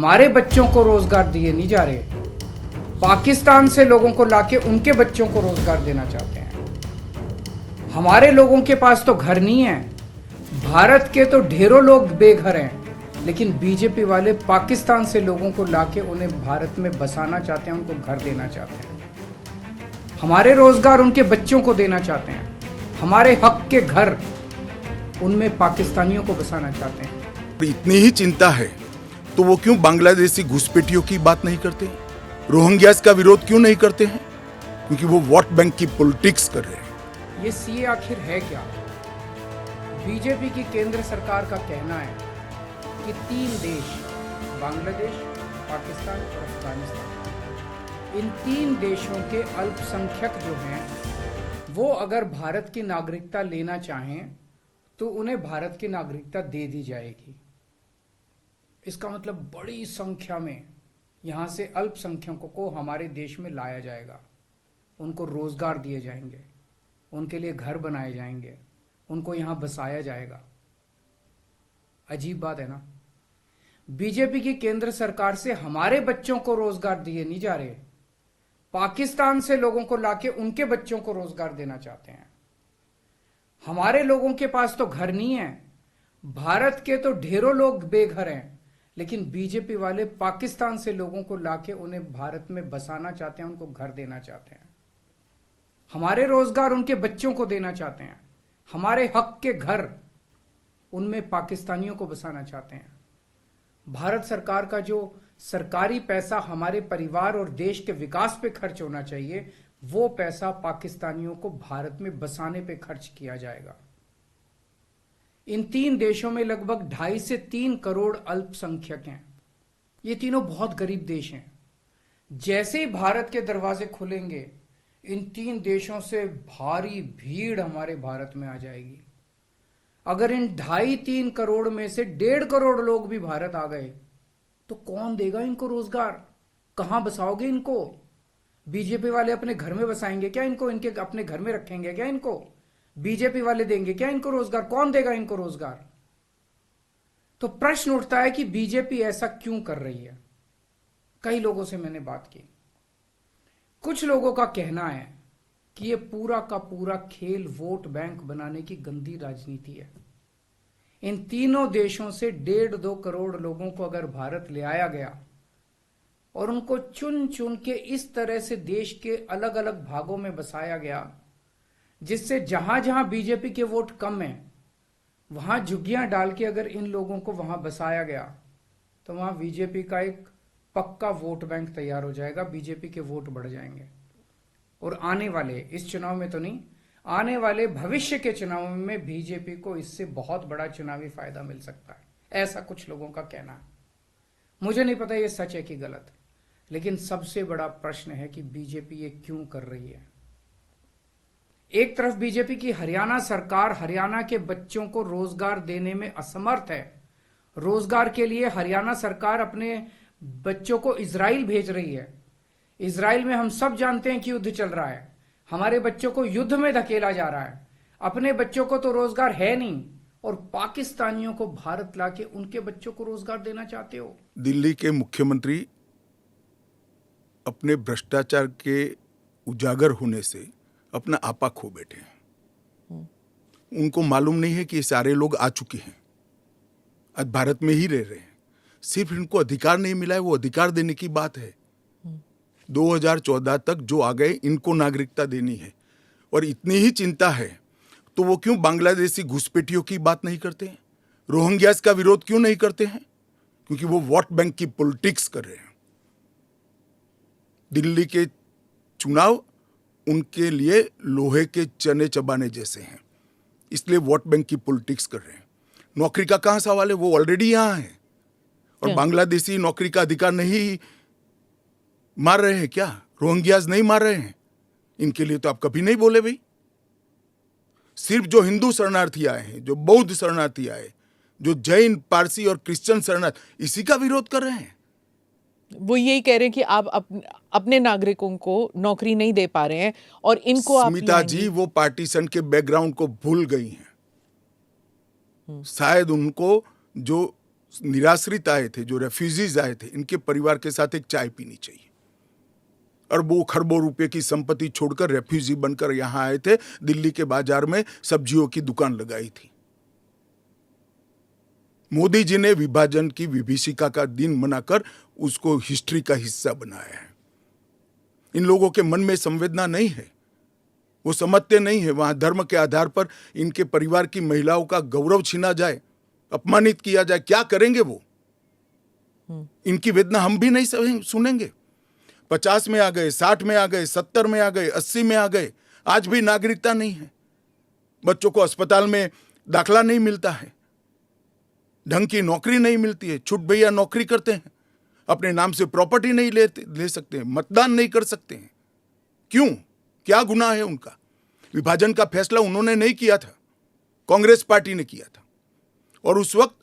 हमारे बच्चों को रोजगार दिए नहीं जा रहे, पाकिस्तान से लोगों को लाके उनके बच्चों को रोजगार देना चाहते हैं। हमारे लोगों के पास तो घर नहीं है, भारत के तो ढेरों लोग बेघर हैं, लेकिन बीजेपी वाले पाकिस्तान से लोगों को लाके उन्हें भारत में बसाना चाहते हैं, उनको घर देना चाहते हैं। हमारे रोजगार उनके बच्चों को देना चाहते हैं, हमारे हक के घर उनमें पाकिस्तानियों को बसाना चाहते हैं। इतनी ही चिंता है तो वो क्यों बांग्लादेशी घुसपैठियों की बात नहीं करते, रोहिंग्यास का विरोध क्यों नहीं करते हैं? क्योंकि वो वोट बैंक की पॉलिटिक्स कर रहे हैं। ये सीए आखिर है क्या? बीजेपी की केंद्र सरकार का कहना है कि 3 देश, बांग्लादेश, पाकिस्तान और अफगानिस्तान, इन 3 देशों के अल्पसंख्यक जो हैं वो अगर भारत की नागरिकता लेना चाहें तो उन्हें भारत की नागरिकता दे दी जाएगी। इसका मतलब बड़ी संख्या में यहां से अल्पसंख्यकों को हमारे देश में लाया जाएगा, उनको रोजगार दिए जाएंगे, उनके लिए घर बनाए जाएंगे, उनको यहां बसाया जाएगा। अजीब बात है ना? बीजेपी की केंद्र सरकार से हमारे बच्चों को रोजगार दिए नहीं जा रहे, पाकिस्तान से लोगों को लाके उनके बच्चों को रोजगार देना चाहते हैं। हमारे लोगों के पास तो घर नहीं है, भारत के तो ढेरों लोग बेघर हैं, लेकिन बीजेपी वाले पाकिस्तान से लोगों को लाके उन्हें भारत में बसाना चाहते हैं, उनको घर देना चाहते हैं। हमारे रोजगार उनके बच्चों को देना चाहते हैं, हमारे हक के घर उनमें पाकिस्तानियों को बसाना चाहते हैं। भारत सरकार का जो सरकारी पैसा हमारे परिवार और देश के विकास पे खर्च होना चाहिए, वो पैसा पाकिस्तानियों को भारत में बसाने पे खर्च किया जाएगा। इन 3 देशों में लगभग 2.5 से 3 करोड़ अल्पसंख्यक हैं। ये तीनों बहुत गरीब देश हैं। जैसे ही भारत के दरवाजे खुलेंगे, इन 3 देशों से भारी भीड़ हमारे भारत में आ जाएगी। अगर इन 2.5-3 करोड़ में से 1.5 करोड़ लोग भी भारत आ गए तो कौन देगा इनको रोजगार? कहां बसाओगे इनको? बीजेपी वाले अपने घर में बसाएंगे क्या इनको? इनके अपने घर में रखेंगे क्या इनको? बीजेपी वाले देंगे क्या इनको रोजगार? कौन देगा इनको रोजगार? तो प्रश्न उठता है कि बीजेपी ऐसा क्यों कर रही है। कई लोगों से मैंने बात की, कुछ लोगों का कहना है कि यह पूरा का पूरा खेल वोट बैंक बनाने की गंदी राजनीति है। इन तीनों देशों से 1.5-2 करोड़ लोगों को अगर भारत ले आया गया और उनको चुन चुन के इस तरह से देश के अलग अलग भागों में बसाया गया, जिससे जहां जहां बीजेपी के वोट कम हैं वहां झुग्गियां डाल के अगर इन लोगों को वहां बसाया गया तो वहां बीजेपी का एक पक्का वोट बैंक तैयार हो जाएगा, बीजेपी के वोट बढ़ जाएंगे। और आने वाले इस चुनाव में तो नहीं, आने वाले भविष्य के चुनाव में बीजेपी को इससे बहुत बड़ा चुनावी फायदा मिल सकता है, ऐसा कुछ लोगों का कहना है। मुझे नहीं पता ये सच है कि गलत, लेकिन सबसे बड़ा प्रश्न है कि बीजेपी ये क्यों कर रही है। एक तरफ बीजेपी की हरियाणा सरकार हरियाणा के बच्चों को रोजगार देने में असमर्थ है। रोजगार के लिए हरियाणा सरकार अपने बच्चों को इजराइल भेज रही है। इजराइल में हम सब जानते हैं कि युद्ध चल रहा है, हमारे बच्चों को युद्ध में धकेला जा रहा है। अपने बच्चों को तो रोजगार है नहीं और पाकिस्तानियों को भारत लाके उनके बच्चों को रोजगार देना चाहते हो। दिल्ली के मुख्यमंत्री अपने भ्रष्टाचार के उजागर होने से अपना आपा खो बैठे हैं। उनको मालूम नहीं है कि ये सारे लोग आ चुके हैं, आज भारत में ही रह रहे हैं, सिर्फ इनको अधिकार नहीं मिला है, वो अधिकार देने की बात है। 2014 तक जो आ गए इनको नागरिकता देनी है। और इतनी ही चिंता है तो वो क्यों बांग्लादेशी घुसपैठियों की बात नहीं करते हैं, रोहिंग्यास का विरोध क्यों नहीं करते हैं? क्योंकि वो वोट बैंक की पॉलिटिक्स कर रहे हैं। दिल्ली के चुनाव उनके लिए लोहे के चने चबाने जैसे हैं, इसलिए वोट बैंक की पॉलिटिक्स कर रहे हैं। नौकरी का कहां सवाल है, वो ऑलरेडी यहां है। और बांग्लादेशी नौकरी का अधिकार नहीं मार रहे हैं क्या? रोहिंग्यास नहीं मार रहे हैं? इनके लिए तो आप कभी नहीं बोले भाई। सिर्फ जो हिंदू शरणार्थी आए हैं, जो बौद्ध शरणार्थी आए, जो जैन, पारसी और क्रिश्चियन शरणार्थी, इसी का विरोध कर रहे हैं। वो यही कह रहे हैं कि आप अपने नागरिकों को नौकरी नहीं दे पा रहे हैं और इनको आप स्मिता जी वो पार्टीशन के बैकग्राउंड को भूल गई हैं। शायद उनको जो निराश्रित आए थे, जो रेफ्यूजीज आए थे, इनके परिवार के साथ एक चाय पीनी चाहिए। अरबों खरबों रुपए की संपत्ति छोड़कर रेफ्यूजी बनकर यहां आए थे, दिल्ली के बाजार में सब्जियों की दुकान लगाई थी। मोदी जी ने विभाजन की विभीषिका का दिन मनाकर उसको हिस्ट्री का हिस्सा बनाया है। इन लोगों के मन में संवेदना नहीं है, वो समझते नहीं है। वहां धर्म के आधार पर इनके परिवार की महिलाओं का गौरव छीना जाए, अपमानित किया जाए, क्या करेंगे वो? इनकी वेदना हम भी नहीं सुनेंगे। 50 में आ गए, 60 में आ गए, 70 में आ गए, 80 में आ गए, आज भी नागरिकता नहीं है। बच्चों को अस्पताल में दाखला नहीं मिलता है, ढंग की नौकरी नहीं मिलती है, छुट भैया नौकरी करते हैं, अपने नाम से प्रॉपर्टी नहीं ले सकते हैं, मतदान नहीं कर सकते हैं। क्यों? क्या गुनाह है उनका? विभाजन का फैसला उन्होंने नहीं किया था, कांग्रेस पार्टी ने किया था। और उस वक्त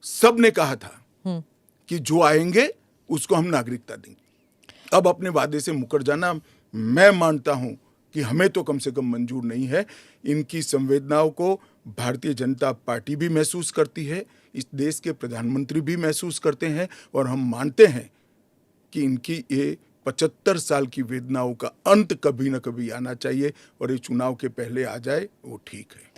सब ने कहा था कि जो आएंगे उसको हम नागरिकता देंगे। अब अपने वादे से मुकर जाना, मैं मानता हूं कि हमें तो कम से कम मंजूर नहीं है। इनकी संवेदनाओं को भारतीय जनता पार्टी भी महसूस करती है, इस देश के प्रधानमंत्री भी महसूस करते हैं, और हम मानते हैं कि इनकी ये 75 साल की वेदनाओं का अंत कभी न कभी आना चाहिए, और ये चुनाव के पहले आ जाए वो ठीक है।